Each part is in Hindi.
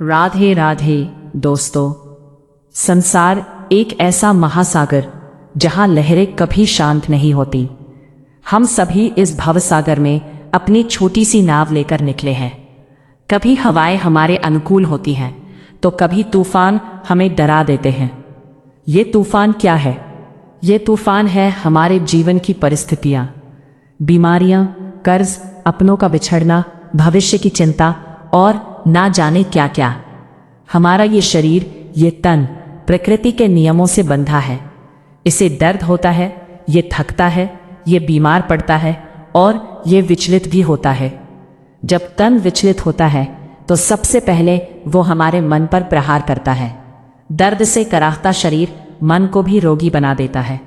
राधे राधे दोस्तों। संसार एक ऐसा महासागर जहां लहरें कभी शांत नहीं होती। हम सभी इस भवसागर में अपनी छोटी सी नाव लेकर निकले हैं। कभी हवाएं हमारे अनुकूल होती हैं तो कभी तूफान हमें डरा देते हैं। ये तूफान क्या है? ये तूफान है हमारे जीवन की परिस्थितियां, बीमारियां, कर्ज, अपनों का बिछड़ना, भविष्य की चिंता और ना जाने क्या क्या। हमारा ये शरीर, ये तन प्रकृति के नियमों से बंधा है। इसे दर्द होता है, ये थकता है, ये बीमार पड़ता है और ये विचलित भी होता है। जब तन विचलित होता है तो सबसे पहले वो हमारे मन पर प्रहार करता है। दर्द से कराहता शरीर मन को भी रोगी बना देता है।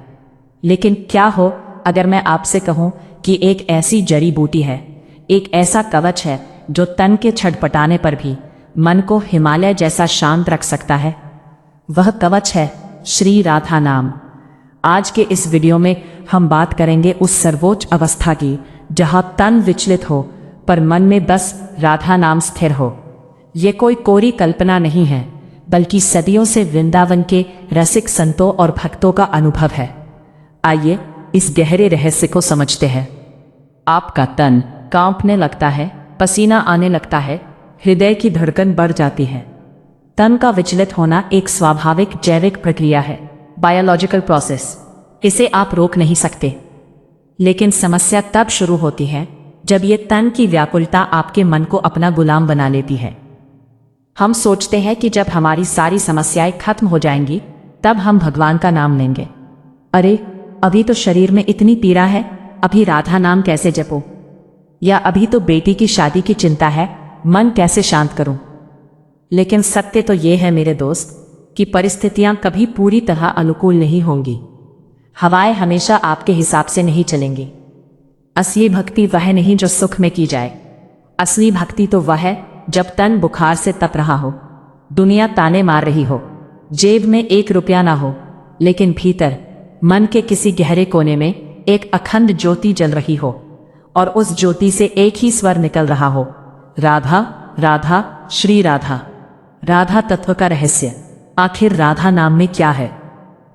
लेकिन क्या हो अगर मैं आपसे कहूं कि एक ऐसी जड़ी बूटी है, एक ऐसा कवच है जो तन के छटपटाने पर भी मन को हिमालय जैसा शांत रख सकता है। वह कवच है श्री राधा नाम। आज के इस वीडियो में हम बात करेंगे उस सर्वोच्च अवस्था की जहां तन विचलित हो पर मन में बस राधा नाम स्थिर हो। ये कोई कोरी कल्पना नहीं है, बल्कि सदियों से वृंदावन के रसिक संतों और भक्तों का अनुभव है। आइए इस गहरे रहस्य को समझते हैं। आपका तन कांपने लगता है, पसीना आने लगता है, हृदय की धड़कन बढ़ जाती है। तन का विचलित होना एक स्वाभाविक जैविक प्रक्रिया है, बायोलॉजिकल प्रोसेस। इसे आप रोक नहीं सकते। लेकिन समस्या तब शुरू होती है जब ये तन की व्याकुलता आपके मन को अपना गुलाम बना लेती है। हम सोचते हैं कि जब हमारी सारी समस्याएं खत्म हो जाएंगी तब हम भगवान का नाम लेंगे। अरे अभी तो शरीर में इतनी पीड़ा है, अभी राधा नाम कैसे जपो? या अभी तो बेटी की शादी की चिंता है, मन कैसे शांत करूं? लेकिन सत्य तो ये है मेरे दोस्त कि परिस्थितियां कभी पूरी तरह अनुकूल नहीं होंगी। हवाएं हमेशा आपके हिसाब से नहीं चलेंगी। असली भक्ति वह नहीं जो सुख में की जाए। असली भक्ति तो वह है जब तन बुखार से तप रहा हो, दुनिया ताने मार रही हो, जेब में 1 रुपया ना हो, लेकिन भीतर मन के किसी गहरे कोने में एक अखंड ज्योति जल रही हो और उस ज्योति से एक ही स्वर निकल रहा हो, राधा राधा श्री राधा। राधा तत्व का रहस्य। आखिर राधा नाम में क्या है?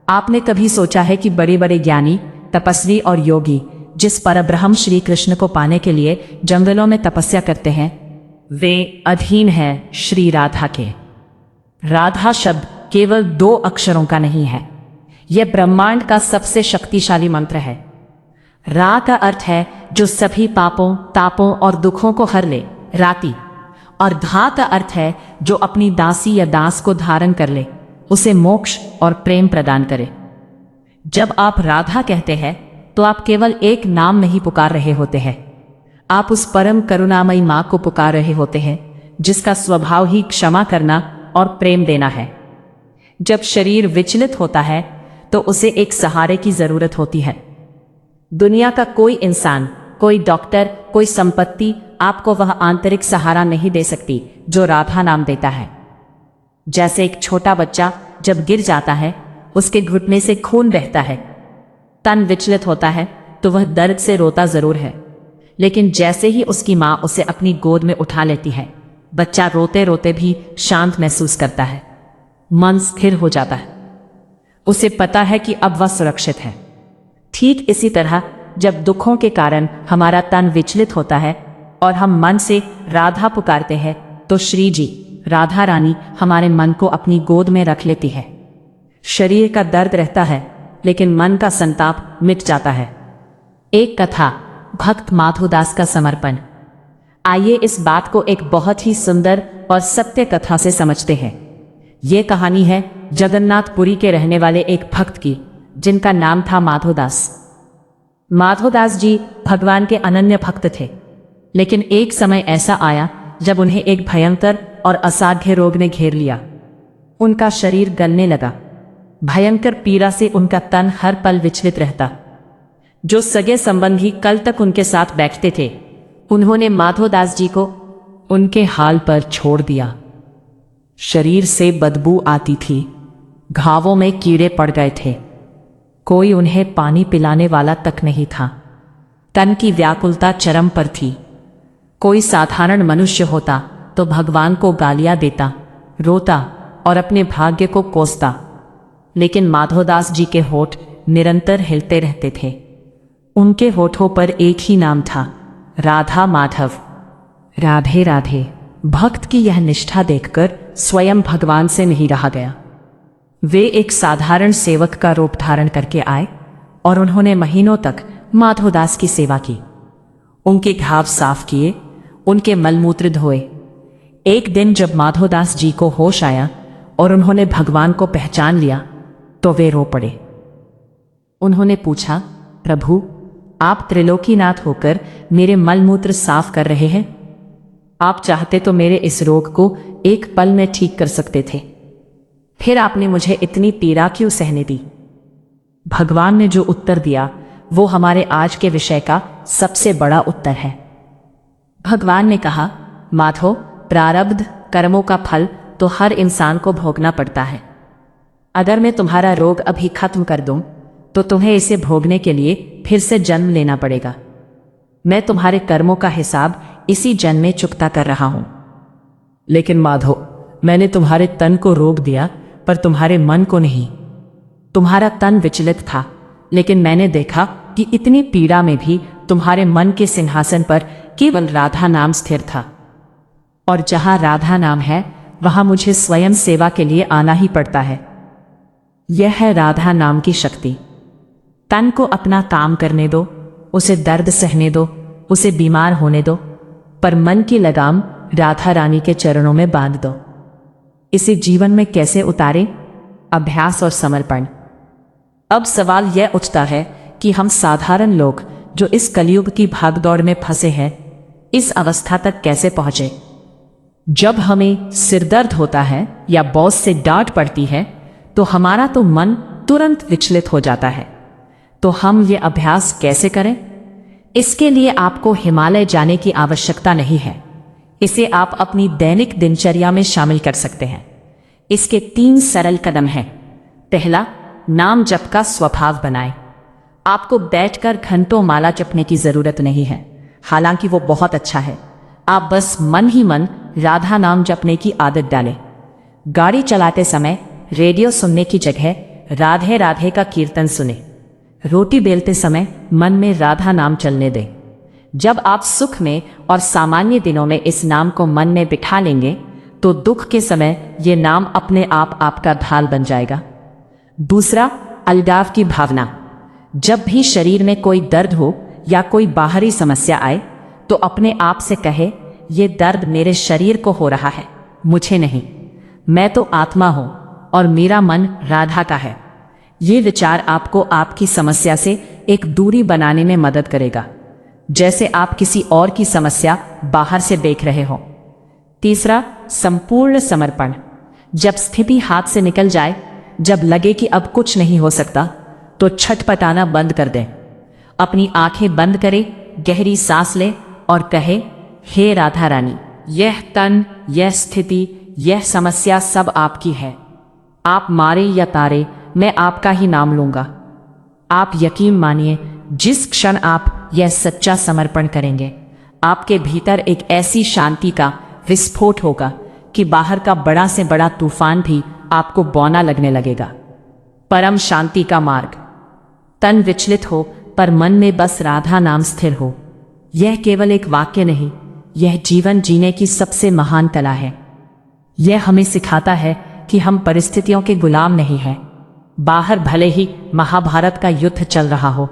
आपने कभी सोचा है कि बड़े बड़े ज्ञानी, तपस्वी और योगी जिस परब्रह्म श्री कृष्ण को पाने के लिए जंगलों में तपस्या करते हैं, वे अधीन हैं श्री राधा के। राधा शब्द केवल 2 अक्षरों का नहीं है, यह ब्रह्मांड का सबसे शक्तिशाली मंत्र है। रा का अर्थ है जो सभी पापों, तापों और दुखों को हर ले, राती। और धा का अर्थ है जो अपनी दासी या दास को धारण कर ले, उसे मोक्ष और प्रेम प्रदान करे। जब आप राधा कहते हैं तो आप केवल एक नाम नहीं पुकार रहे होते हैं, आप उस परम करुणामयी मां को पुकार रहे होते हैं जिसका स्वभाव ही क्षमा करना और प्रेम देना है। जब शरीर विचलित होता है तो उसे एक सहारे की जरूरत होती है। दुनिया का कोई इंसान, कोई डॉक्टर, कोई संपत्ति आपको वह आंतरिक सहारा नहीं दे सकती जो राधा नाम देता है। जैसे एक छोटा बच्चा जब गिर जाता है, उसके घुटने से खून बहता है, तन विचलित होता है तो वह दर्द से रोता जरूर है, लेकिन जैसे ही उसकी मां उसे अपनी गोद में उठा लेती है, बच्चा रोते रोते भी शांत महसूस करता है, मन स्थिर हो जाता है, उसे पता है कि अब वह सुरक्षित है। ठीक इसी तरह जब दुखों के कारण हमारा तन विचलित होता है और हम मन से राधा पुकारते हैं तो श्री जी, राधा रानी हमारे मन को अपनी गोद में रख लेती है। शरीर का दर्द रहता है लेकिन मन का संताप मिट जाता है। एक कथा, भक्त माधोदास का समर्पण। आइए इस बात को एक बहुत ही सुंदर और सत्य कथा से समझते हैं। ये कहानी है जगन्नाथपुरी के रहने वाले एक भक्त की, जिनका नाम था माधोदास। माधोदास जी भगवान के अनन्य भक्त थे, लेकिन एक समय ऐसा आया जब उन्हें एक भयंकर और असाध्य रोग ने घेर लिया। उनका शरीर गलने लगा। भयंकर पीड़ा से उनका तन हर पल विचलित रहता। जो सगे संबंधी कल तक उनके साथ बैठते थे, उन्होंने माधोदास जी को उनके हाल पर छोड़ दिया। शरीर से बदबू आती थी, घावों में कीड़े पड़ गए थे, कोई उन्हें पानी पिलाने वाला तक नहीं था। तन की व्याकुलता चरम पर थी। कोई साधारण मनुष्य होता तो भगवान को गालियां देता, रोता और अपने भाग्य को कोसता, लेकिन माधोदास जी के होठ निरंतर हिलते रहते थे। उनके होठों पर एक ही नाम था, राधा माधव। राधे राधे। भक्त की यह निष्ठा देखकर स्वयं भगवान से नहीं रहा गया। वे एक साधारण सेवक का रूप धारण करके आए और उन्होंने महीनों तक माधोदास की सेवा की। उनके घाव साफ किए, उनके मलमूत्र धोए। एक दिन जब माधोदास जी को होश आया और उन्होंने भगवान को पहचान लिया तो वे रो पड़े। उन्होंने पूछा, प्रभु, आप त्रिलोकीनाथ होकर मेरे मलमूत्र साफ कर रहे हैं? आप चाहते तो मेरे इस रोग को एक पल में ठीक कर सकते थे, फिर आपने मुझे इतनी पीड़ा क्यों सहने दी? भगवान ने जो उत्तर दिया वो हमारे आज के विषय का सबसे बड़ा उत्तर है। भगवान ने कहा, माधो, प्रारब्ध कर्मों का फल तो हर इंसान को भोगना पड़ता है। अगर मैं तुम्हारा रोग अभी खत्म कर दूं तो तुम्हें इसे भोगने के लिए फिर से जन्म लेना पड़ेगा। मैं तुम्हारे कर्मों का हिसाब इसी जन्म में चुकता कर रहा हूं। लेकिन माधो, मैंने तुम्हारे तन को रोक दिया पर तुम्हारे मन को नहीं। तुम्हारा तन विचलित था, लेकिन मैंने देखा कि इतनी पीड़ा में भी तुम्हारे मन के सिंहासन पर केवल राधा नाम स्थिर था। और जहां राधा नाम है वहां मुझे स्वयं सेवा के लिए आना ही पड़ता है। यह है राधा नाम की शक्ति। तन को अपना काम करने दो, उसे दर्द सहने दो, उसे बीमार होने दो, पर मन की लगाम राधा रानी के चरणों में बांध दो। इसे जीवन में कैसे उतारें? अभ्यास और समर्पण। अब सवाल यह उठता है कि हम साधारण लोग जो इस कलयुग की भागदौड़ में फंसे हैं, इस अवस्था तक कैसे पहुंचे? जब हमें सिरदर्द होता है या बॉस से डांट पड़ती है तो हमारा तो मन तुरंत विचलित हो जाता है। तो हम ये अभ्यास कैसे करें? इसके लिए आपको हिमालय जाने की आवश्यकता नहीं है। इसे आप अपनी दैनिक दिनचर्या में शामिल कर सकते हैं। इसके 3 सरल कदम हैं। पहला, नाम जप का स्वभाव बनाएं। आपको बैठकर घंटों माला जपने की जरूरत नहीं है, हालांकि वो बहुत अच्छा है। आप बस मन ही मन राधा नाम जपने की आदत डालें। गाड़ी चलाते समय रेडियो सुनने की जगह राधे राधे का कीर्तन सुने। रोटी बेलते समय मन में राधा नाम चलने दें। जब आप सुख में और सामान्य दिनों में इस नाम को मन में बिठा लेंगे तो दुख के समय ये नाम अपने आप आपका ढाल बन जाएगा। दूसरा, अलगाव की भावना। जब भी शरीर में कोई दर्द हो या कोई बाहरी समस्या आए तो अपने आप से कहे, ये दर्द मेरे शरीर को हो रहा है, मुझे नहीं। मैं तो आत्मा हूं और मेरा मन राधा का है। ये विचार आपको आपकी समस्या से एक दूरी बनाने में मदद करेगा, जैसे आप किसी और की समस्या बाहर से देख रहे हो। तीसरा, संपूर्ण समर्पण। जब स्थिति हाथ से निकल जाए, जब लगे कि अब कुछ नहीं हो सकता, तो छटपटाना बंद कर दें। अपनी आंखें बंद करें, गहरी सांस लें और कहे, हे राधा रानी, यह तन, यह स्थिति, यह समस्या सब आपकी है। आप मारे या तारे, मैं आपका ही नाम लूंगा। आप यकीन मानिए, जिस क्षण आप यह सच्चा समर्पण करेंगे, आपके भीतर एक ऐसी शांति का विस्फोट होगा कि बाहर का बड़ा से बड़ा तूफान भी आपको बौना लगने लगेगा। परम शांति का मार्ग। तन विचलित हो पर मन में बस राधा नाम स्थिर हो। यह केवल एक वाक्य नहीं, यह जीवन जीने की सबसे महान कला है। यह हमें सिखाता है कि हम परिस्थितियों के गुलाम नहीं हैं। बाहर भले ही महाभारत का युद्ध चल रहा हो,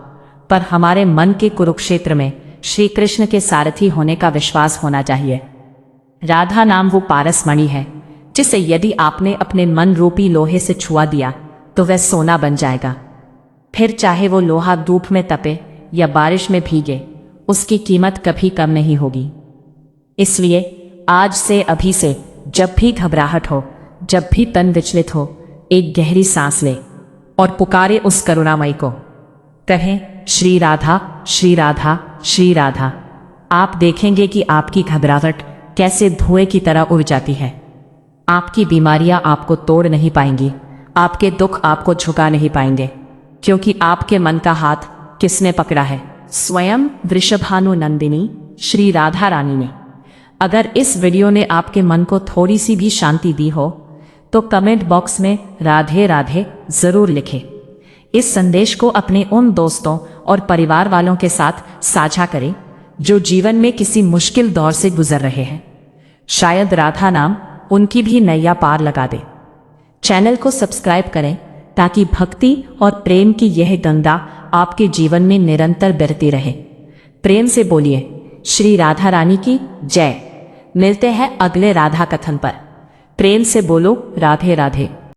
पर हमारे मन के कुरुक्षेत्र में श्री कृष्ण के सारथी होने का विश्वास होना चाहिए। राधा नाम वो पारसमणि है जिसे यदि आपने अपने मन रूपी लोहे से छुआ दिया तो वह सोना बन जाएगा। फिर चाहे वो लोहा धूप में तपे या बारिश में भीगे, उसकी कीमत कभी कम नहीं होगी। इसलिए आज से, अभी से, जब भी घबराहट हो, जब भी तन विचलित हो, एक गहरी सांस ले और पुकारे उस करुणामयी को। कहें, श्री राधा, श्री राधा, श्री राधा। आप देखेंगे कि आपकी घबराहट कैसे धुएं की तरह उड़ जाती है। आपकी बीमारियां आपको तोड़ नहीं पाएंगी, आपके दुख आपको झुका नहीं पाएंगे, क्योंकि आपके मन का हाथ किसने पकड़ा है? स्वयं वृषभानु नंदिनी श्री राधा रानी ने। अगर इस वीडियो ने आपके मन को थोड़ी सी भी शांति दी हो तो कमेंट बॉक्स में राधे राधे जरूर लिखें। इस संदेश को अपने उन दोस्तों और परिवार वालों के साथ साझा करें जो जीवन में किसी मुश्किल दौर से गुजर रहे हैं। शायद राधा नाम उनकी भी नैया पार लगा दे। चैनल को सब्सक्राइब करें ताकि भक्ति और प्रेम की यह गंगा आपके जीवन में निरंतर बहती रहे। प्रेम से बोलिए श्री राधा रानी की जय। मिलते हैं अगले राधा कथन पर। प्रेम से बोलो राधे राधे।